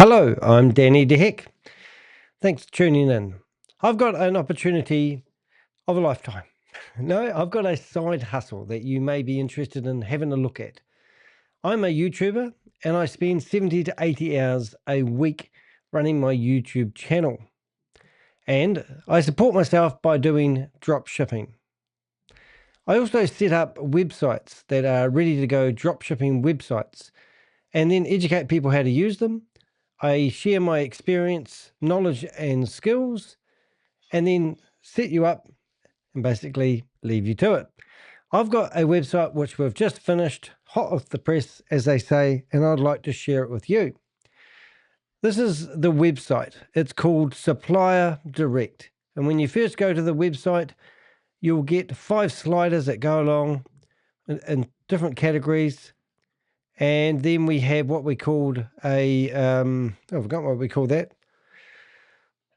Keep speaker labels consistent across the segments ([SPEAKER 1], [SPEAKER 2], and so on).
[SPEAKER 1] Hello, I'm Danny DeHeck. Thanks for tuning in. I've got an opportunity of a lifetime. No, I've got a side hustle that you may be interested in having a look at. I'm a YouTuber and I spend 70 to 80 hours a week running my YouTube channel. And I support myself by doing drop shipping. I also set up websites that are ready to go drop shipping websites and then educate people how to use them. I share my experience, knowledge, and skills, and then set you up and basically leave you to it. I've got a website which we've just finished, hot off the press, as they say, and I'd like to share it with you. This is the website. It's called Supplier Direct. And when you first go to the website, you'll get 5 sliders that go along in different categories. And then we have what we called I forgot what we call that.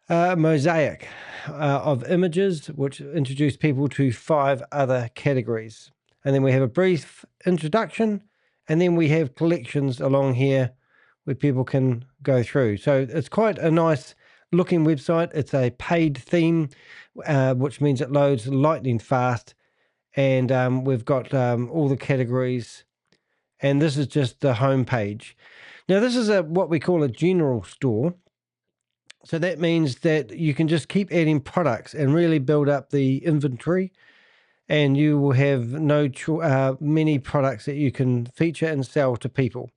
[SPEAKER 1] Mosaic of images, which introduce people to 5 other categories. And then we have a brief introduction, and then we have collections along here where people can go through. So it's quite a nice looking website. It's a paid theme, which means it loads lightning fast. And we've got all the categories. And this is just the home page. Now, this is what we call a general store. So that means that you can just keep adding products and really build up the inventory, and you will have many products that you can feature and sell to people.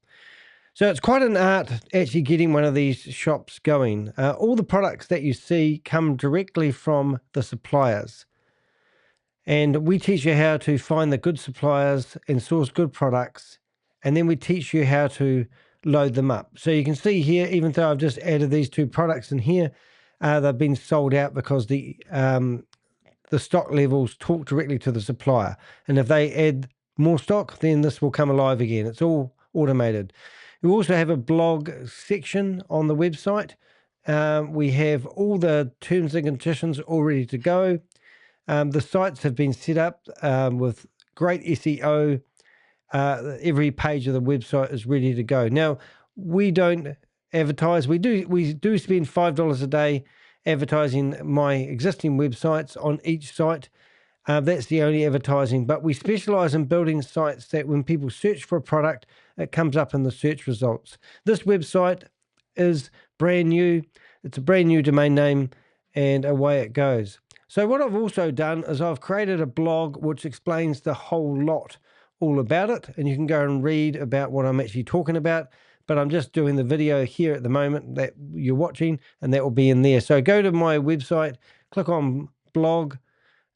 [SPEAKER 1] So it's quite an art actually getting one of these shops going. All the products that you see come directly from the suppliers. And we teach you how to find the good suppliers and source good products. And then we teach you how to load them up. So you can see here, even though I've just added these 2 products in here, they've been sold out because the stock levels talk directly to the supplier. And if they add more stock, then this will come alive again. It's all automated. We also have a blog section on the website. We have all the terms and conditions all ready to go. The sites have been set up with great SEO. Every page of the website is ready to go. Now, we don't advertise. We do spend $5 a day advertising my existing websites on each site. That's the only advertising, but we specialize in building sites that when people search for a product, it comes up in the search results. This website is brand new. It's a brand new domain name, and away it goes. So what I've also done is I've created a blog which explains the whole lot all about it, and you can go and read about what I'm actually talking about, but I'm just doing the video here at the moment that you're watching, and that will be in there. So go to my website, click on blog,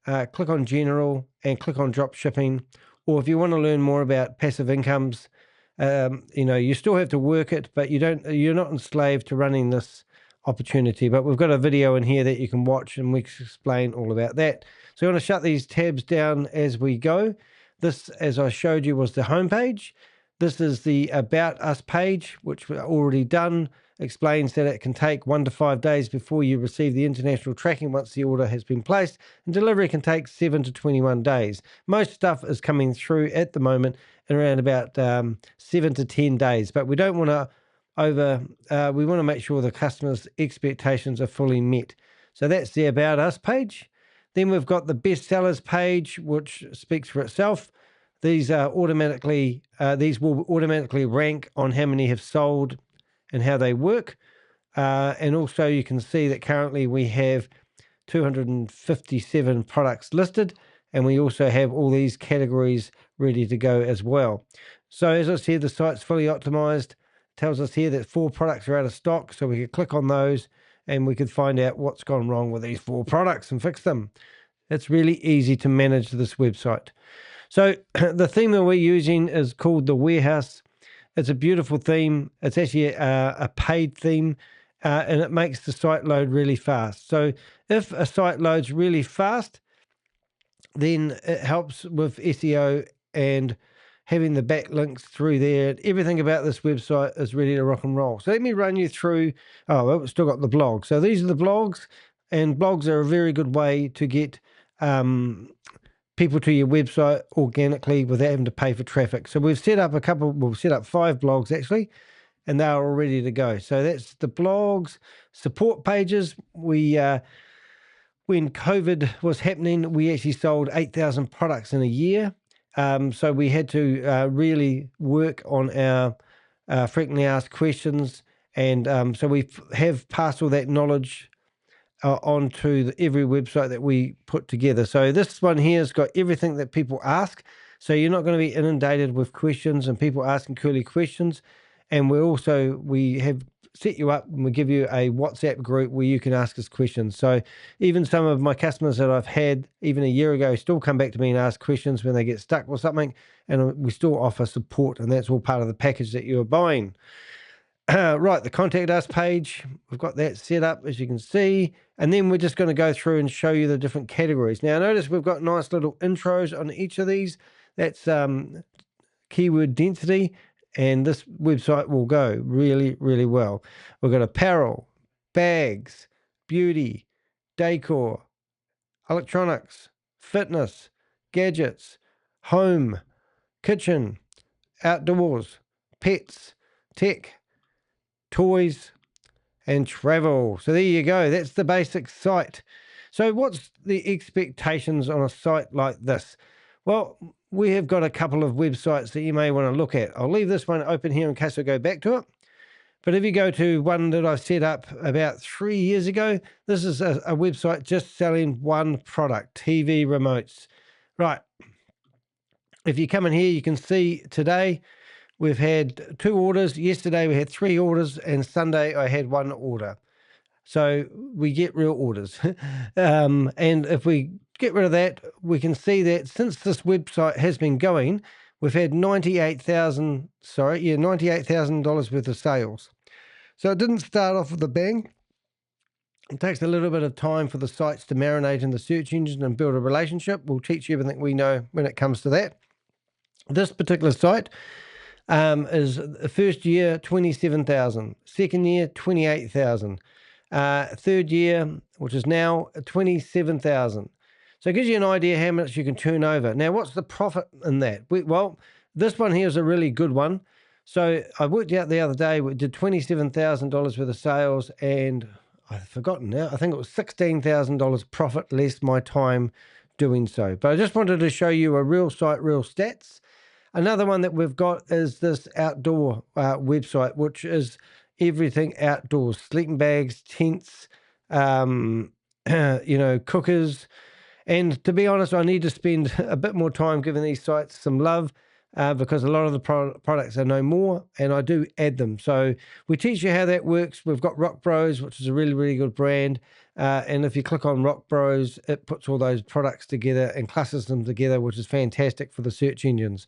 [SPEAKER 1] click on general, and click on drop shipping. Or if you want to learn more about passive incomes, you still have to work it, but you're not enslaved to running this opportunity. But we've got a video in here that you can watch, and we explain all about that. So you want to shut these tabs down as we go. This, as I showed you, was the home page. This is the About Us page, which we're already done. Explains that it can take 1 to 5 days before you receive the international tracking once the order has been placed, and delivery can take 7 to 21 days. Most stuff is coming through at the moment in around about 7 to 10 days, but we don't want to we want to make sure the customer's expectations are fully met. So that's the About Us page. Then we've got the best sellers page, which speaks for itself. These will automatically rank on how many have sold and how they work. And also you can see that currently we have 257 products listed, and we also have all these categories ready to go as well. So as I said, the site's fully optimized. It tells us here that 4 products are out of stock, so we could click on those and we could find out what's gone wrong with these 4 products and fix them. It's really easy to manage this website. So the theme that we're using is called The Warehouse. It's a beautiful theme. It's actually a paid theme, and it makes the site load really fast. So if a site loads really fast, then it helps with SEO and having the backlinks through there. Everything about this website is ready to rock and roll. So let me run you through. Oh, well, we've still got the blog. So these are the blogs, and blogs are a very good way to get people to your website organically without having to pay for traffic. So we've set up 5 blogs actually, and they're all ready to go. So that's the blogs, support pages. When COVID was happening, we actually sold 8,000 products in a year. So we had to really work on our frequently asked questions. And so we have passed all that knowledge onto every website that we put together. So this one here has got everything that people ask. So you're not going to be inundated with questions and people asking curly questions. And we have set you up and we give you a WhatsApp group where you can ask us questions. So even some of my customers that I've had even a year ago still come back to me and ask questions when they get stuck with something, and we still offer support, and that's all part of the package that you're buying. Right, the contact us page, we've got that set up, as you can see, and then we're just going to go through and show you the different categories. Now notice we've got nice little intros on each of these. That's keyword density, and this website will go really, really well. We've got apparel, bags, beauty, decor, electronics, fitness, gadgets, home, kitchen, outdoors, pets, tech, toys, and travel. So there you go. That's the basic site. So what's the expectations on a site like this? Well, we have got a couple of websites that you may want to look at. I'll leave this one open here in case I go back to it. But if you go to one that I set up about 3 years ago, this is a website just selling one product, TV remotes. Right. If you come in here, you can see today we've had 2 orders. Yesterday we had 3 orders, and Sunday I had 1 order. So we get real orders. And if we get rid of that, we can see that since this website has been going, we've had $98,000 worth of sales. So it didn't start off with a bang. It takes a little bit of time for the sites to marinate in the search engine and build a relationship. We'll teach you everything we know when it comes to that. This particular site is first year 27,000, second year 28,000, third year, which is now 27,000. So it gives you an idea how much you can turn over. Now, what's the profit in that? Well, this one here is a really good one. So I worked out the other day, we did $27,000 worth of sales, and I've forgotten now, I think it was $16,000 profit less my time doing so. But I just wanted to show you a real site, real stats. Another one that we've got is this outdoor website, which is everything outdoors, sleeping bags, tents, cookers. And to be honest, I need to spend a bit more time giving these sites some love because a lot of the products are no more, and I do add them. So we teach you how that works. We've got Rock Bros, which is a really, really good brand. And if you click on Rock Bros, it puts all those products together and clusters them together, which is fantastic for the search engines.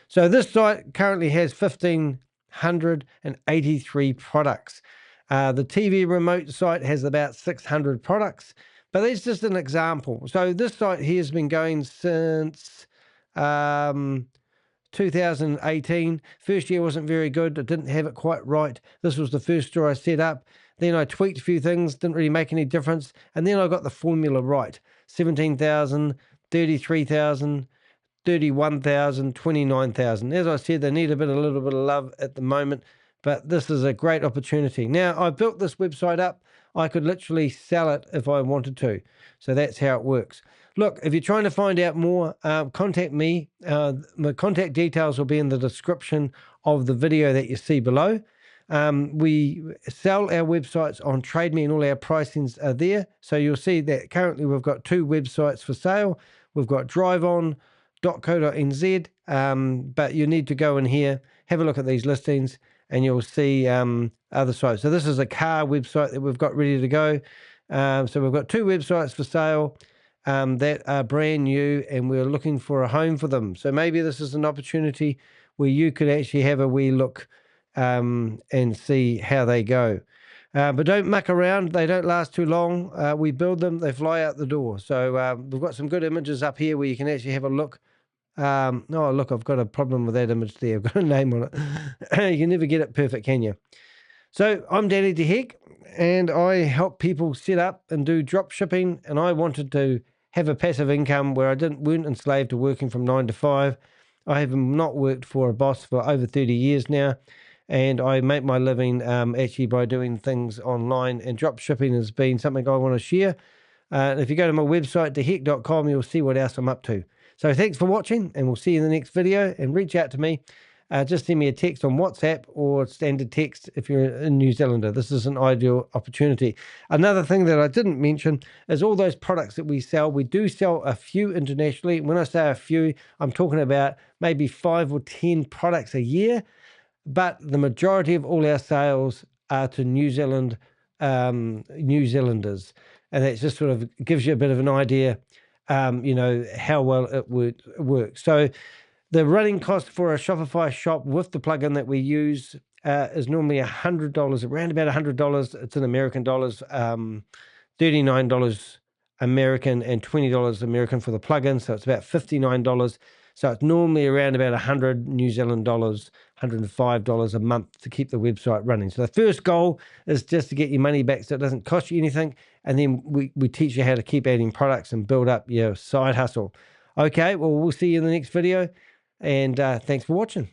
[SPEAKER 1] So this site currently has 1,583 products. The TV remote site has about 600 products, but that's just an example. So this site here has been going since 2018. First year wasn't very good. I didn't have it quite right. This was the first store I set up. Then I tweaked a few things, didn't really make any difference. And then I got the formula right. 17,000, 33,000, 31,000, 29,000. As I said, they need a little bit of love at the moment, but this is a great opportunity. Now, I built this website up. I could literally sell it if I wanted to. So that's how it works. Look, if you're trying to find out more, contact me. My contact details will be in the description of the video that you see below. We sell our websites on Trade Me, and all our pricings are there. So you'll see that currently we've got 2 websites for sale. We've got driveon.co.nz, but you need to go in here, have a look at these listings, and you'll see other sites. So this is a car website that we've got ready to go. So we've got 2 websites for sale that are brand new, and we're looking for a home for them. So maybe this is an opportunity where you could actually have a wee look and see how they go. But don't muck around. They don't last too long. We build them, they fly out the door. So we've got some good images up here where you can actually have a look. Oh, look, I've got a problem with that image there. I've got a name on it. You can never get it perfect, can you? So I'm Danny De Heck, and I help people set up and do drop shipping, and I wanted to have a passive income where I weren't enslaved to working from 9 to 5. I have not worked for a boss for over 30 years now. and I make my living actually by doing things online, and drop shipping has been something I want to share. If you go to my website, deheck.com, you'll see what else I'm up to. So thanks for watching, and we'll see you in the next video. And reach out to me. Just send me a text on WhatsApp or standard text if you're a New Zealander. This is an ideal opportunity. Another thing that I didn't mention is all those products that we sell. We do sell a few internationally. When I say a few, I'm talking about maybe 5 or 10 products a year. But the majority of all our sales are to New Zealanders. And that just sort of gives you a bit of an idea, how well it would work. So the running cost for a Shopify shop with the plugin that we use is normally $100, around about $100. It's in American dollars, $39 American and $20 American for the plugin. So it's about $59. So it's normally around about 100 New Zealand dollars, $105 a month to keep the website running. So the first goal is just to get your money back so it doesn't cost you anything. And then we teach you how to keep adding products and build up your side hustle. Okay, well, we'll see you in the next video. And thanks for watching.